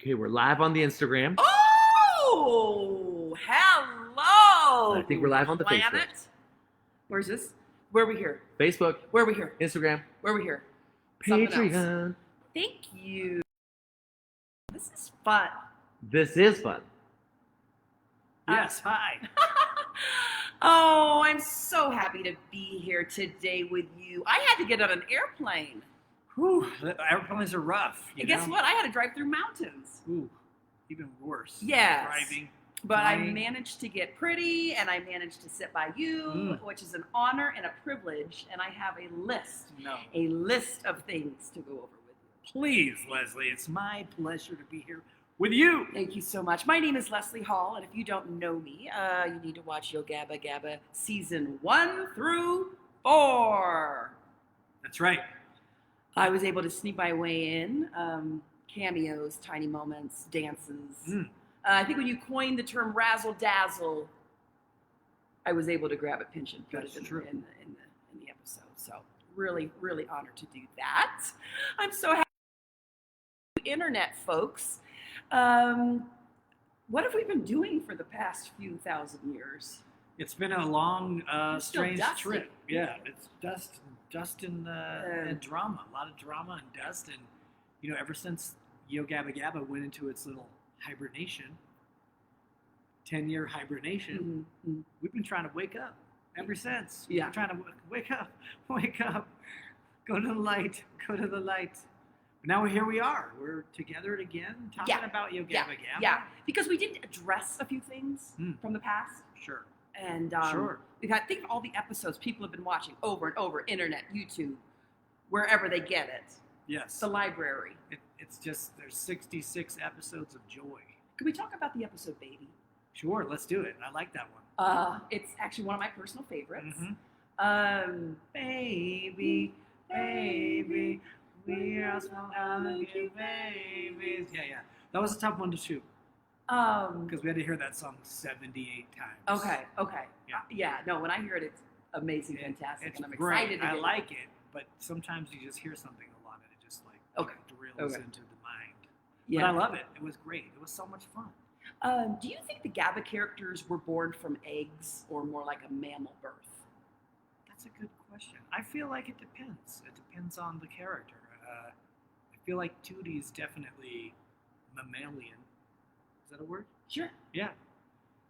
Okay, we're live on the Instagram. Oh, hello. I think we're live on the planet. Facebook. Where's this? Where are we here? Facebook, Where are we here? Instagram, Where are we here? Something else. Patreon. Thank you. This is fun. This is fun. Yes, hi. Oh, I'm so happy to be here today with you. I had to get on an airplane. Whew, the airplanes are rough. And guess what? I had to drive through mountains. Ooh, even worse. Yes. Driving. But I flying. managed to get pretty, and I managed to sit by you, which is an honor and a privilege. And I have a list of things to go over with you. Please, Leslie, it's my pleasure to be here with you. Thank you so much. My name is Leslie Hall, and if you don't know me, you need to watch Yo Gabba Gabba season 1 through 4. That's right. I was able to sneak my way in. Cameos, tiny moments, dances. I think when you coined the term Razzle, dazzle, I was able to grab it, pinch it, put That's it true. in the episode. So really, really honored to do that. I'm so happy. Internet folks, what have we been doing for the past few thousand years? It's been a long, It's still strange dusty. trip. Yeah, it's dust and drama. A lot of drama and dust. And, ever since Yo Gabba Gabba went into its little hibernation, 10-year hibernation, we've been trying to wake up ever since. Yeah. We're trying to wake up, go to the light, go to the light. But now here we are. We're together again, talking about Yo Gabba Gabba. Yeah, because we didn't address a few things from the past. Sure. And Sure. think of all the episodes people have been watching over and over, internet, YouTube, wherever they get it. Yes. The library. It's just, there's 66 episodes of joy. Can we talk about the episode Baby? Sure, let's do it. I like that one. It's actually one of my personal favorites. Baby, baby, we are small you babies. Yeah. That was a tough one to shoot. Because we had to hear that song 78 times. Okay. Yeah. No, when I hear it, it's amazing, fantastic, It's and I'm great. excited to I get like it, but sometimes you just hear something a lot and it just drills into the mind. Yeah. But I love it. It was great. It was so much fun. Do you think the Gabba characters were born from eggs or more like a mammal birth? That's a good question. I feel like it depends. It depends on the character. I feel like Tootie's definitely mammalian. Is that a word? Sure. Yeah.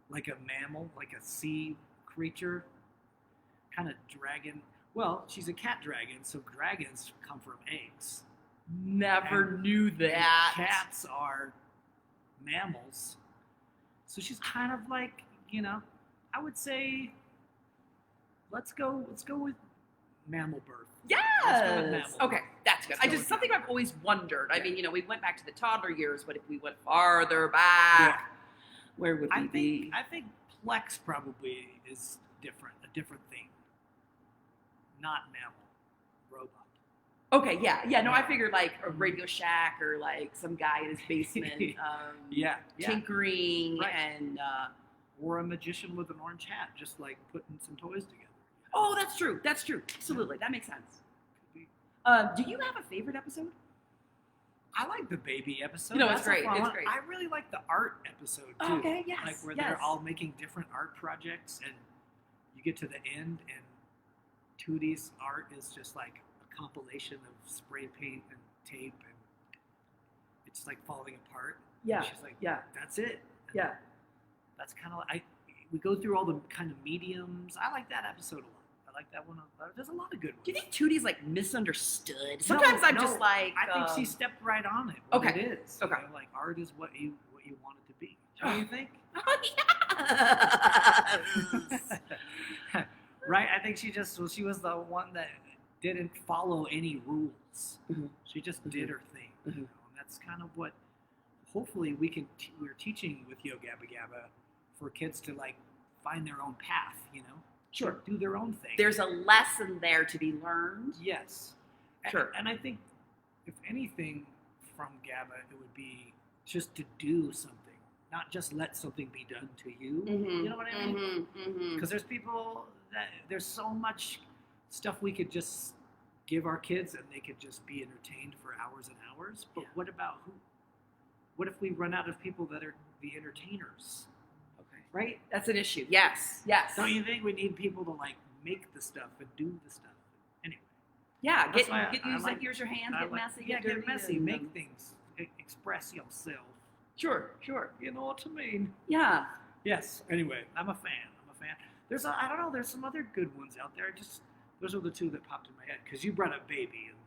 Like a mammal, like a sea creature. Kind of dragon. Well, she's a cat dragon, so dragons come from eggs. Never knew that. And cats are mammals. So she's kind of like, I would say let's go with mammal birth. Yes. Let's go with mammal. Okay, that's good. Let's go with Something mammal. I've always wondered. I Yeah. mean, we went back to the toddler years, but if we went farther back, where would we be? I think Plex probably is a different thing. Not mammal, robot. Okay, yeah. No, I figured like a Radio Shack or like some guy in his basement, Yeah. tinkering Right. and. Or a magician with an orange hat, just like putting some toys together. Oh, that's true. Absolutely, that makes sense. Could be. Do you have a favorite episode? I like the baby episode. It's That's a great. fun It's one. great. I really like the art episode too. Okay, yes, Like where yes. they're all making different art projects, and you get to the end, and Tootie's art is just like a compilation of spray paint and tape, and it's like falling apart. Yeah. And she's like, Yeah. that's it. And Yeah. That's kind of we go through all the kind of mediums. I like that episode a lot. I like that one. There's a lot of good ones. Do you think Tootie's like misunderstood? Sometimes I'm just like. I think she stepped right on it. Okay. It is. Okay. Like art is what you want it to be. Don't you think? Oh, yes. Right. I think she was the one that didn't follow any rules. Mhm. She just did her thing. Mhm. And that's kind of what. Hopefully, we're teaching with Yo Gabba Gabba for kids to like find their own path. Sure. Do their own thing. There's a lesson there to be learned. Yes. Sure. And I think, if anything from Gabba, it would be just to do something, not just let something be done to you. You know what I mean? Because there's people there's so much stuff we could just give our kids and they could just be entertained for hours and hours. But what about what if we run out of people that are the entertainers? Okay. Right? That's an issue. Yes. Yes. Don't you think we need people to like make the stuff and do the stuff? Anyway. Yeah. That's why I Use like- use your hands. I Get like- messy. Yeah, dirty, get messy. and, Make things. Express yourself. Sure. Sure. You know what I mean? Yeah. Yes. Anyway, I'm a fan. There's I don't know. There's some other good ones out there. Just those are the two that popped in my head because you brought up Baby. And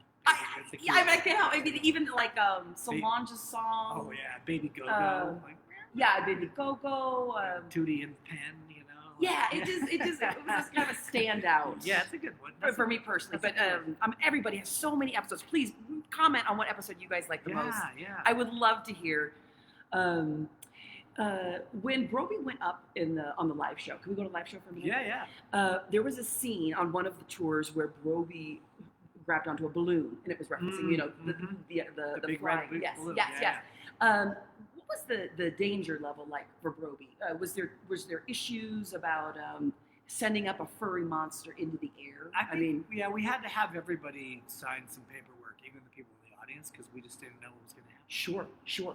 I can't help. I mean, even like Solange's song. Oh yeah, Baby Go Go. Like, Yeah, Baby Go Go. Tootie and Pen. You know. Yeah, it was just kind of a standout. Yeah, it's a good one. For me personally, but that's a good everybody has so many episodes. Please comment on what episode you guys like the most. Yeah. I would love to hear. When Broby went up on the live show, can we go to the live show for a minute? Yeah. There was a scene on one of the tours where Broby grabbed onto a balloon, and it was referencing, the big flying. red Yes, balloon. yes, Yeah, yes. What was the danger level like for Broby? Was there issues about sending up a furry monster into the air? I mean, we had to have everybody sign some paperwork, even the people in the audience, because we just didn't know what was going to happen. Sure.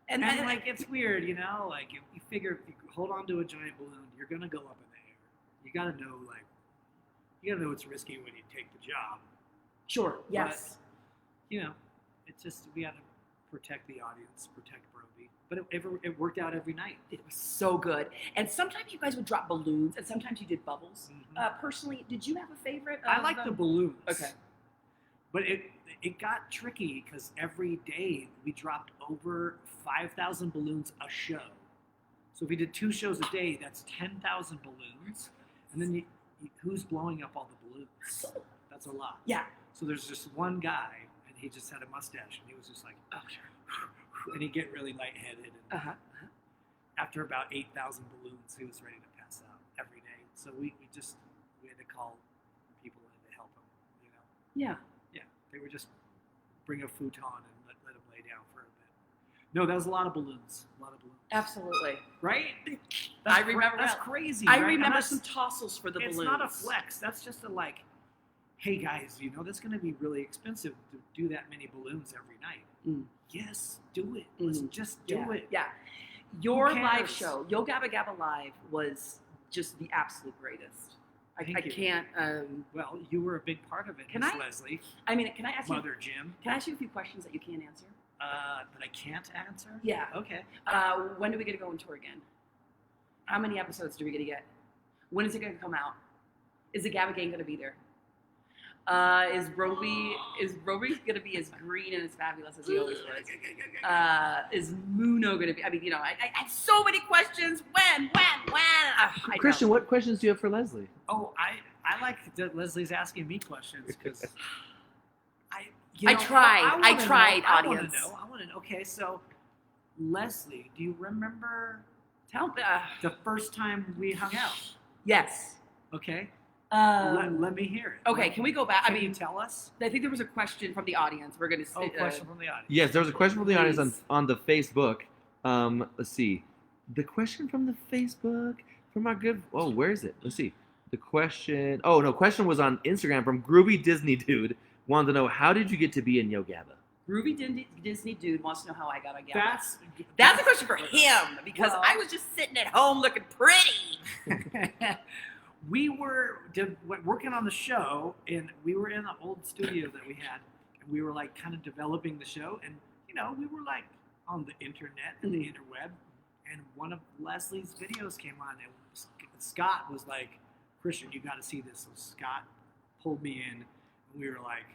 And like, it's weird, you know, like if you figure if you hold on to a giant balloon, you're going to go up in the air. You got to know it's risky when you take the job. Sure, yes. But, you know, it's just, we had to protect the audience, protect Broby. But it worked out every night. It was so good. And sometimes you guys would drop balloons, and sometimes you did bubbles. Mm-hmm. Personally, did you have a favorite? I like the balloons. Okay. But it got tricky because every day we dropped over 5,000 balloons a show. So if we did 2 shows a day, that's 10,000 balloons. And then who's blowing up all the balloons? That's a lot. Yeah. So there's just one guy, and he just had a mustache, and he was just like, Oh, sure. and he'd get really lightheaded. And after about 8,000 balloons, he was ready to pass out every day. So we had to call people in to help him, you know? Yeah. They would just bring a futon and let him lay down for a bit. No, that was a lot of balloons. Absolutely. Right? I remember That's that. crazy. I right? remember some tossles for the it's balloons. It's not a flex. That's just a like, hey guys, you know that's going to be really expensive to do that many balloons every night. Yes, do it. Let's just do it. Yeah. Your Who live cares? show, Yo Gabba Gabba Live, was just the absolute greatest. I Thank you. can't. Well, you were a big part of it, Can Miss I- Leslie, I mean, can I ask Mother Jim. Can I ask you a few questions that you can't answer? That I can't answer? Yeah. Okay. When do we get to go on tour again? How many episodes do we get to get? When is it going to come out? Is the Gabba Gang going to be there? Is Broby going to be as green and as fabulous as he always was? Is Muno going to be? I mean, you know, I have so many questions. When? I Christian, don't. what questions do you have for Leslie? Oh, I like that Leslie's asking me questions because I tried, I audience. want to know. Okay, so Leslie, do you remember Tell me. the first time we hung out? Yes. Okay. Um, Let me hear it. okay, can we go back? Can I mean, you tell us? I think there was a question from the audience. We're going to. Oh, question from the audience. Yes, there was a question from the audience Please. on the Facebook. Let's see. The question from the Facebook from our good. Oh, where is it? Let's see. The question. Oh no, question was on Instagram from Groovy Disney Dude. Wanted to know, how did you get to be in Yo Gabba? Groovy Disney Dude wants to know how I got on Gabba. That's a question for him because well- I was just sitting at home looking pretty. we were working on the show, and we were in the old studio that we had, and we were like kind of developing the show, and you know we were like on the internet and the interweb, and one of Leslie's videos came on, and Scott was like, "Christian, you got to see this." So Scott pulled me in, and we were like,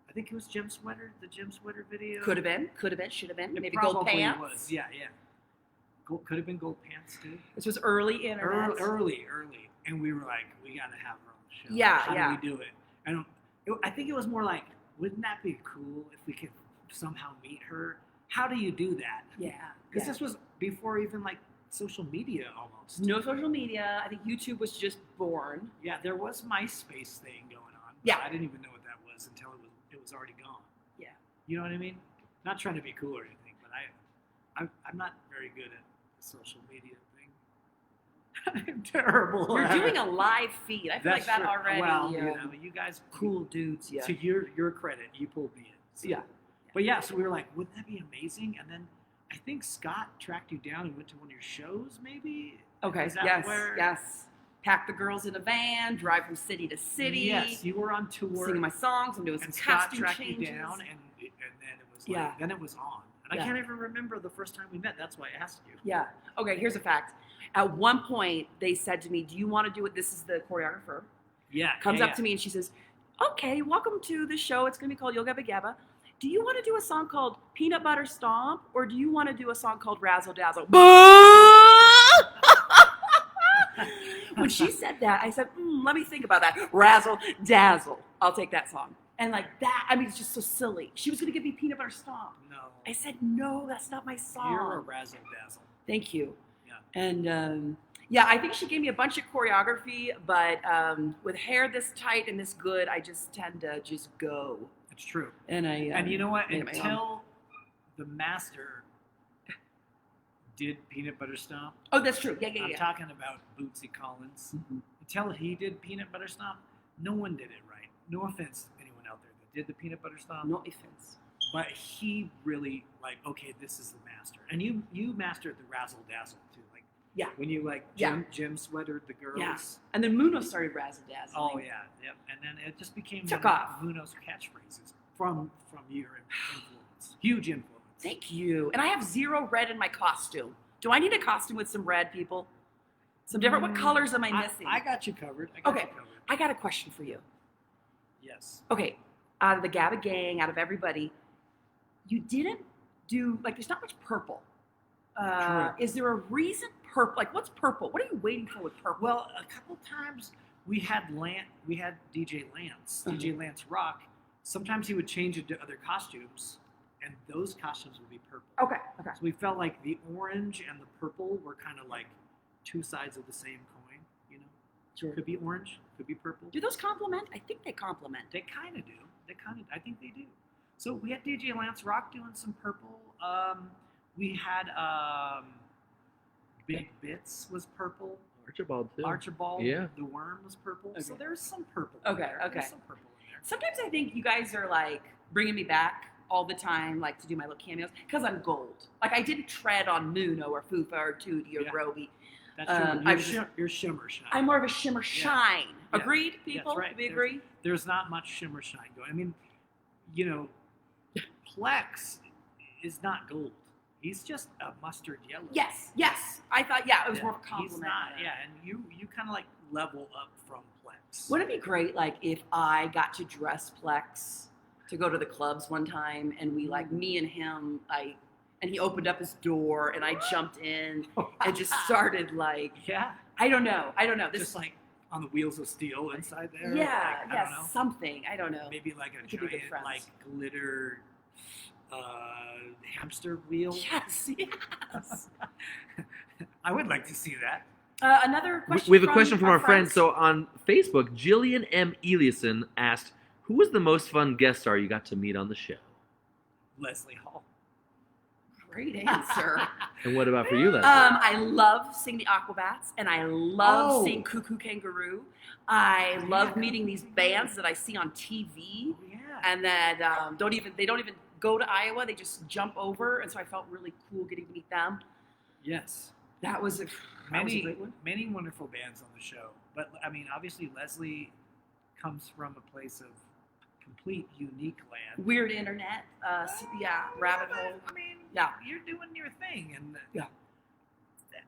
I think it was Jim Sweater, the Jim Sweater video. Could have been, should have been. It Maybe gold probably pants. was, yeah. Could have been gold pants too. This was early internet. Early, and we were like, we gotta have her on the show. Yeah, How yeah. do we do it? And I think it was more like, wouldn't that be cool if we could somehow meet her? How do you do that? Yeah. Because this was before even like social media almost. No social media. I think YouTube was just born. Yeah, there was MySpace thing going on. Yeah. I didn't even know what that was until it was already gone. Yeah. You know what I mean? Not trying to be cool or anything, but I'm not very good at the social media thing. I'm terrible. You're at doing it. a live feed. I feel like that true. already. Well, you know, you guys, cool dudes. Yeah. to your credit, you pulled me in. So, Yeah. But yeah, so we were like, wouldn't that be amazing? And then I think Scott tracked you down and went to one of your shows, maybe? Okay. Is that Yes. where- Yes. Pack the girls in a van, drive from city to city. Yes, you were on tour. Singing my songs. I'm doing some and Scott costume tracked changes. you down, and then it was Yeah. like, then it was on. And Yeah. I can't even remember the first time we met. That's why I asked you. Yeah. Okay, here's a fact. At one point, they said to me, do you want to do it? This is the choreographer. Yeah. Comes up to me and she says, okay, welcome to the show. It's going to be called Yo Gabba Gabba. Do you want to do a song called Peanut Butter Stomp, or do you want to do a song called Razzle Dazzle? When she said that, I said, let me think about that. Razzle Dazzle. I'll take that song. And like that, I mean, it's just so silly. She was going to give me Peanut Butter Stomp. No. I said, no, that's not my song. You're a razzle dazzle. Thank you. Yeah. And yeah, I think she gave me a bunch of choreography, but with hair this tight and this good, I just tend to just go. It's true. And And you know what? made it my own. Until the master did Peanut Butter Stomp, Oh, that's true. Yeah, yeah, I'm yeah. talking about Bootsy Collins. Mhm. Until he did Peanut Butter Stomp, no one did it right. No offense to anyone out there that did the Peanut Butter Stomp. No offense. But he really like, okay, this is the master. And you mastered the Razzle Dazzle too. Like Yeah. when you like Yeah. Jim sweatered the girls. Yeah. And then Muno started Razzle Dazzle. Oh yeah, yep. And then it just became Took one off. of Muno's catchphrases from your influence. Huge influence. Thank you. And I have 0 red in my costume. Do I need a costume with some red, people? Some different. What colors am I missing? I got you covered. I got Okay. you covered. I got a question for you. Yes. Okay, out of the Gabba gang, out of everybody, you didn't do, like, there's not much purple. True. Is there a reason purple? Like, what's purple? What are you waiting for with purple? Well, a couple times we had DJ Lance, Uh-huh. DJ Lance Rock. Sometimes he would change into other costumes, and those costumes would be purple. Okay. So we felt like the orange and the purple were kind of like two sides of the same coin. You know, Sure. could be orange, could be purple. Do those complement? I think they complement. They kind of do. I think they do. So we had DJ Lance Rock doing some purple. We had Big Bits was purple. Archibald too. Archibald, Yeah. the worm was purple. So Okay. there's some purple. in Okay, there. okay. There's some purple in there. Sometimes I think you guys are, like, bringing me back all the time, like, to do my little cameos, because I'm gold. Like, I didn't tread on Muno or Fufa or Tootie or Yeah. Roby. That's true. I'm just- You're shimmer shine. I'm more of a shimmer shine. Yeah. Agreed, That's people? right. We agree? There's not much shimmer shine going. I mean, you know, Plex is not gold. He's just a mustard yellow. Yes. I thought, yeah, it was Yeah, more of a compliment. He's not. Yeah, and you kind of like level up from Plex. Wouldn't it be great, like, if I got to dress Plex to go to the clubs one time, and we, like, me and him, and he opened up his door, and I jumped in and just started, like, Yeah, I don't know. This, just like on the wheels of steel inside there. yeah, like, I don't know. something. I don't know. Maybe like a We could be good giant friends. like glitter hamster wheel. Yes. I would like to see that. Another question. We have a question from our friend. friends. So on Facebook, Jillian M. Eliason asked, "Who was the most fun guest star you got to meet on the show?" Leslie Hall. Great answer. And what about for you, then? I love seeing the Aquabats, and I love Oh. seeing Cuckoo Kangaroo. I love meeting these bands that I see on TV, Oh, yeah. and that they don't even go to Iowa. They just jump over, and so I felt really cool getting to meet them. Yes. That was a great one. Many wonderful bands on the show. But I mean, obviously Leslie comes from a place of complete unique land. Weird internet, rabbit hole. I mean, Yeah. you're doing your thing, and Yeah. that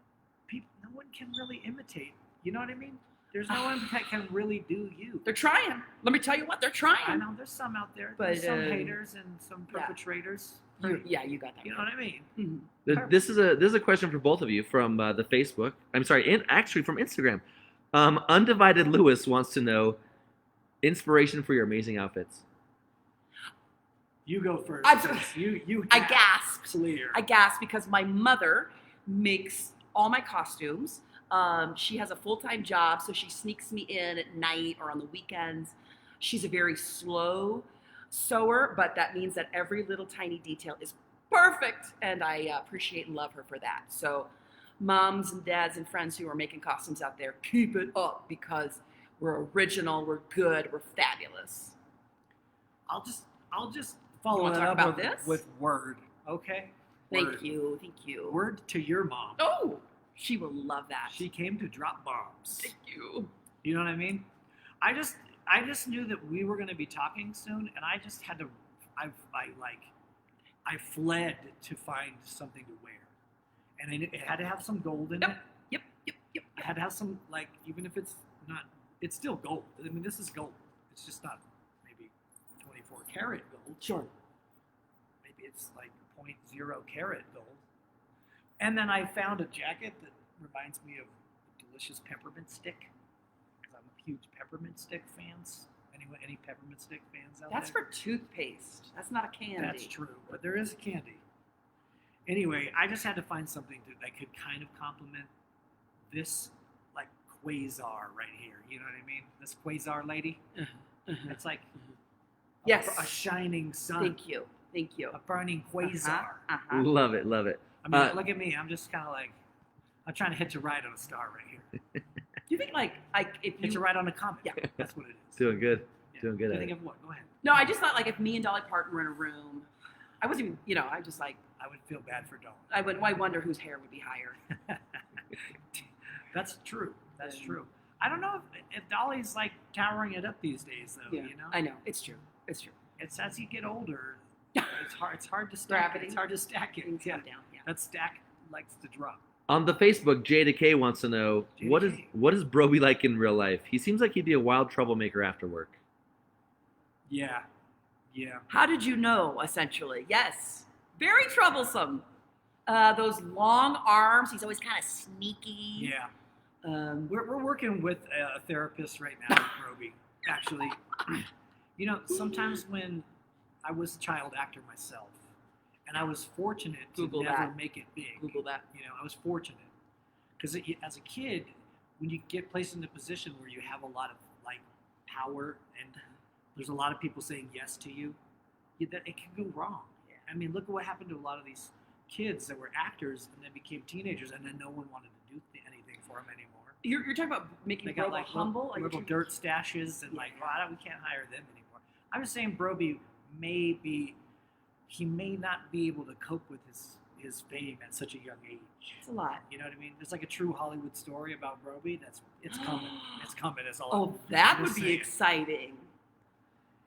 no one can really imitate. You know what I mean? There's no one that can really do you. They're trying. Let me tell you what, they're trying. I know there's some out there. But, There's some haters and some yeah. perpetrators. You got that. You know what I mean? Mhm. This is a question for both of you from the Facebook. I'm sorry, actually from Instagram. Undivided Lewis wants to know inspiration for your amazing outfits. You go first. I'm- because you. I have gasped. Clear. I gasped because my mother makes all my costumes. She has a full-time job, so she sneaks me in at night or on the weekends. She's a very slow sewer, but that means that every little tiny detail is perfect, and I appreciate and love her for that. So moms and dads and friends who are making costumes out there, keep it up, because we're original, we're good, we're fabulous. I'll just Follow wanna it talk up about with, this? with word. Okay. Word. Thank you. Thank you. Word to your mom. Oh, she will love that. She came to drop bombs. Thank you. You know what I mean? I just knew that we were going to be talking soon, and I just had to. I fled to find something to wear, and it had to have some gold in it. Yep. It had to have some, like, even if it's not, it's still gold. I mean, this is gold. It's just not maybe 24 karat gold. Sure. Maybe it's like 0.0 karat gold. And then I found a jacket that reminds me of a delicious peppermint stick. Because I'm a huge peppermint stick fans. Any peppermint stick fans out That's there? for toothpaste. That's not a candy. That's true, but there is a candy. Anyway, I just had to find something that could kind of complement this, like, quasar right here. You know what I mean? This quasar lady. It's like Yes. a shining sun. Thank you. A burning quasar. Uh-huh. Love it, love it. I mean, look at me. I'm just kind of like, I'm trying to hitch a ride on a star right here. Do you think like if Hitch a you? ride on a comet. Yeah. That's what it is. Doing good. Yeah. Doing good You at think it. of what? Go ahead. No, I just thought like if me and Dolly Parton were in a room, I wasn't even. I just like I would feel bad for Dawn. I wonder whose hair would be higher. That's true. That's true. I don't know if Dolly's like towering it up these days, though. Yeah, You know, I know it's true. It's true. it's as you get older, it's hard. It's hard to stack. Gravity. It's hard to stack it. Things Yeah, come down. Yeah. that stack likes to drop. On the Facebook, Jada K wants to know Jada what is K. Broby like in real life? He seems like he'd be a wild troublemaker after work. Yeah. How did you know? Essentially, yes. Very troublesome. Those long arms. He's always kind of sneaky. Yeah. Um, We're working with a therapist right now, Roby. Actually, sometimes when I was a child actor myself, and I was fortunate to Google never that. make it big. Google that. I was fortunate because as a kid, when you get placed in a position where you have a lot of like power and there's a lot of people saying yes to you, that it can go wrong. Yeah. I mean, look at what happened to a lot of these kids that were actors and then became teenagers, and then no one wanted to do anything for them anymore. You're talking about making They got Broby like humble. little dirt stashes and like, Yeah. we can't hire them anymore. I'm just saying, Broby he may not be able to cope with his fame at such a young age. It's a lot. You know what I mean? There's like a true Hollywood story about Broby. It's coming. It's coming. It's all. Oh, that I'm would just be saying. exciting.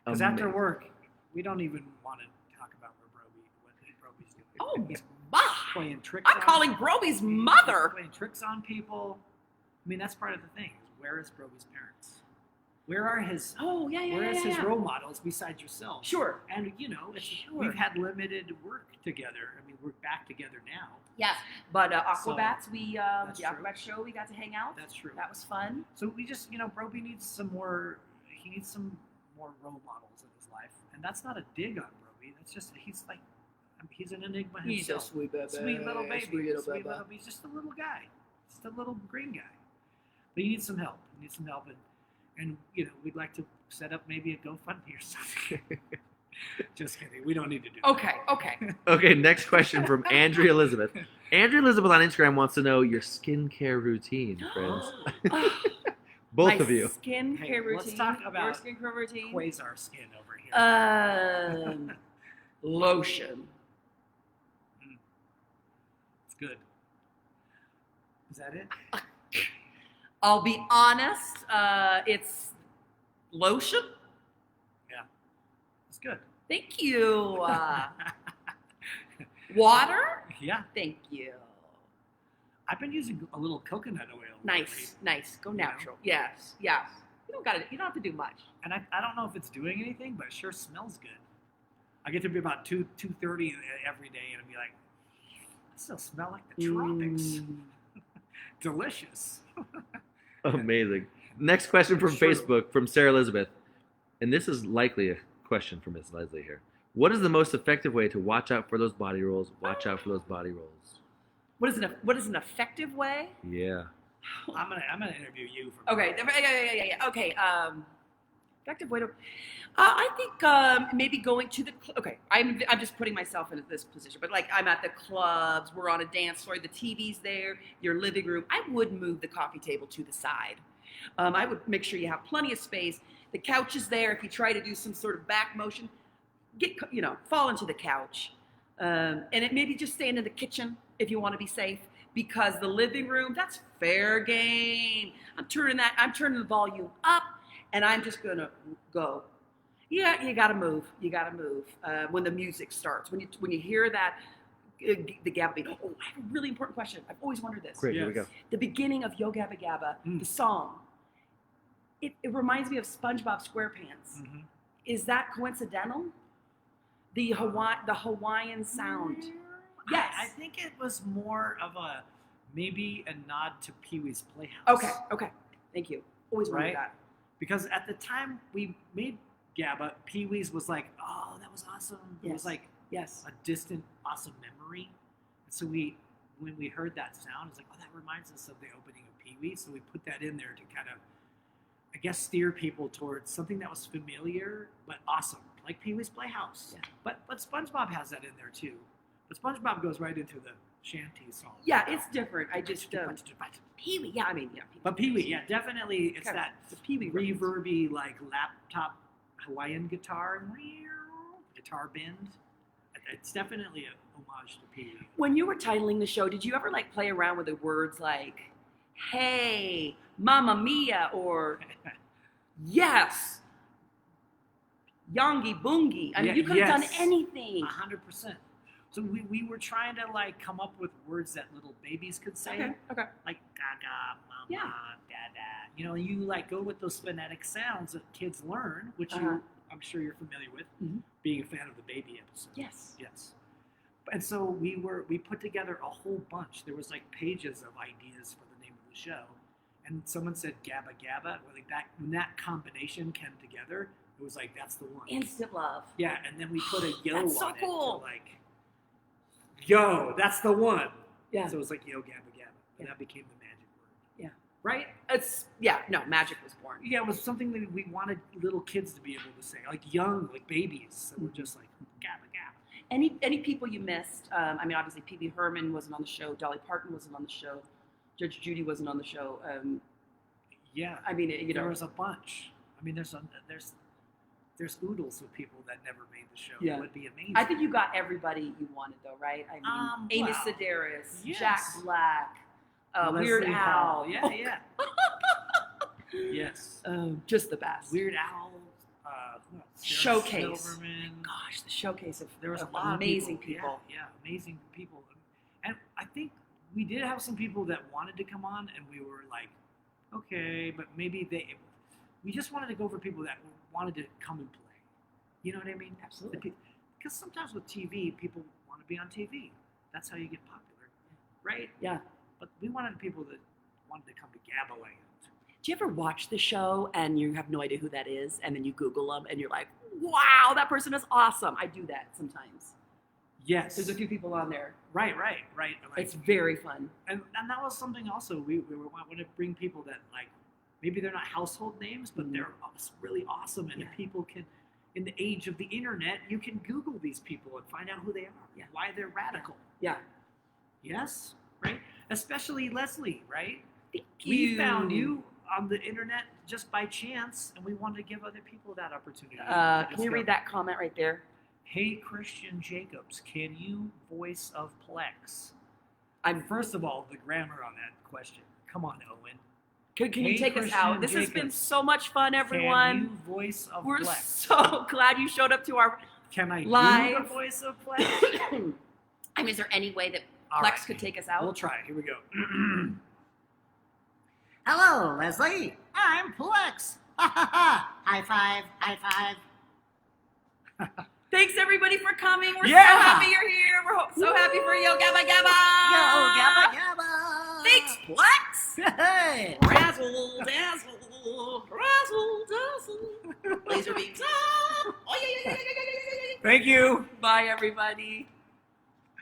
Because after work, we don't even want to talk about what Broby's doing. Oh, He's my. playing tricks. I'm on calling people. Broby's He's mother. playing tricks on people. I mean, that's part of the thing. Where is Broby's parents? Where are his? Oh, yeah. Where is his role models besides yourself? Sure. And Sure. we've had limited work together. I mean, we're back together now. Yes. But So, Aquabats, the that's true. Aquabat show, we got to hang out. That's true. That was fun. So we just, Broby needs some more. He needs some more role models in his life, and that's not a dig on Broby. That's just he's an enigma He's a himself. sweet baby. Sweet little baby. Sweet little baby. He's just a little guy. Just a little green guy. But he needs some help. And we'd like to set up maybe a GoFundMe or something. Just kidding. We don't need to do that. Okay. Okay, next question from Andrea Elizabeth. Andrea Elizabeth on Instagram wants to know your skincare routine, friends. Both of you. Skincare Hey, routine. let's talk about your skincare routine. Quasar skin over here. Lotion. It's good. Is that it? I'll be honest. It's lotion. It's good. Thank you. Water. Yeah. Thank you. I've been using a little coconut oil. Nice. Go You know? natural. Yes. You don't have to do much. And I don't know if it's doing anything, but it sure smells good. I get to be about 2:30 every day, and I'll be like, I still smell like the tropics. Delicious. Amazing. Next question from Sure. Facebook from Sarah Elizabeth. And this is likely a question from Ms. Leslie here. What is the most effective way to watch out for those body rolls? Watch out for those body rolls. What is an effective way? Yeah. I'm gonna interview you for Okay. Yeah. Okay. Effective way to. I think maybe going to the. Okay. I'm just putting myself into this position, but like I'm at the clubs, we're on a dance floor, the TV's there, your living room. I would move the coffee table to the side. I would make sure you have plenty of space. The couch is there. If you try to do some sort of back motion, fall into the couch, and it maybe just stand in the kitchen if you want to be safe, because the living room, that's fair game. I'm turning the volume up, and I'm just gonna go. Yeah, you gotta move. You gotta move when the music starts. When you hear that, the Gabba beat. Oh, I have a really important question. I've always wondered this. Great, here we go. The beginning of Yo Gabba Gabba, the song. It reminds me of SpongeBob SquarePants. Mm-hmm. Is that coincidental? The Hawaiian sound. Yes. I think it was more of maybe a nod to Pee-wee's Playhouse. Okay. Thank you. Always wondered that. Because at the time we made Gabba, Pee-wee's was like, oh, that was awesome. It was like a distant, awesome memory. And so when we heard that sound, it's like, oh, that reminds us of the opening of Pee-wee. So we put that in there to kind of, I guess, steer people towards something that was familiar but awesome, like Pee-wee's Playhouse. Yeah. But SpongeBob has that in there too. But SpongeBob goes right into the shanty song. Yeah, it's different. I just Pee-wee. Yeah, I mean, yeah. But Pee-wee, yeah, definitely, it's Okay. that The Pee-wee reverby, like laptop Hawaiian guitar bend. It's definitely a homage to Pee-wee. When you were titling the show, did you ever like play around with the words like, "Hey, Mamma Mia," or "Yes, Yongi Boongi"? I mean, you could have done anything. 100%. So we were trying to like come up with words that little babies could say. Okay. Like gaga, mama, Yeah. dada. You know, you like go with those phonetic sounds that kids learn, which I'm sure you're familiar with, being a fan of the baby episode. Yes. And so we put together a whole bunch. There was like pages of ideas for the name of the show. And someone said Gabba Gabba. Like that, when that combination came together, it was like, that's the one. Instant love. Yeah, and then we put a yo That's so on cool. it to like, yo, that's the one. Yeah. So it was like Yo Gabba Gabba. And that became the magic word. Yeah. Right? Magic was born. Yeah, it was something that we wanted little kids to be able to say. Like young, like babies. That were just like, Gabba Gabba. Any people you missed? I mean, obviously, Pee-wee Herman wasn't on the show. Dolly Parton wasn't on the show. Judge Judy wasn't on the show. Yeah. I mean, there was a bunch. I mean, there's oodles of people that never made the show. Yeah. It would be amazing. I think you got everybody you wanted, though, right? I mean, Amy Sedaris, yes. Jack Black, Weird Leslie Al. Hall. Yeah. Yes. Just the best. Weird Al. Who else? Sarah Showcase. Silverman. Gosh, the showcase of There was of a lot amazing of people. Yeah, amazing people. And I think we did have some people that wanted to come on, and we were like, okay, but maybe we just wanted to go for people that wanted to come and play. You know what I mean? Absolutely. Because sometimes with TV, people want to be on TV. That's how you get popular, right? Yeah. But we wanted people that wanted to come to Gabba Land. Do you ever watch the show and you have no idea who that is, and then you Google them and you're like, wow, that person is awesome? I do that sometimes. Yes. There's a few people on there. Right. Like, It's very fun. and that was something also we wanted to bring people that like maybe they're not household names, but they're really awesome, and if people can, in the age of the internet, you can Google these people and find out who they are, why they're radical. Yeah. Yes, right. Especially Leslie, right? Thank We you. found you on the internet just by chance, and we wanted to give other people that opportunity. Can you read that comment right there? Hey, Christian Jacobs, can you voice of Plex? First of all, the grammar on that question. Come on, Owen. Can you Hey, take us Christian out? This has been Jacobs. so much fun, everyone. Can you voice of We're Plex? so glad you showed up to our Can I do live. the voice of Plex? I mean, is there any way that All Plex right. could take us out? We'll try. Here we go. Hello, Leslie. I'm Plex. High five, high five. Thanks, everybody, for coming. We're Yeah. so happy you're here. We're so happy for Yo Gabba Gabba. Yo, Gabba Gabba. Thanks, Plex. Hey. Razzle, dazzle, razzle, dazzle. Laser beams up. Oh, yeah. Thank you. Bye, everybody.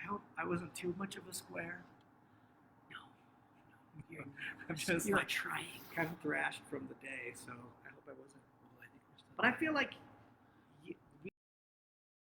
I hope I wasn't too much of a square. No. I'm just You're like trying. kind of thrashed from the day, so I hope I wasn't. But I feel like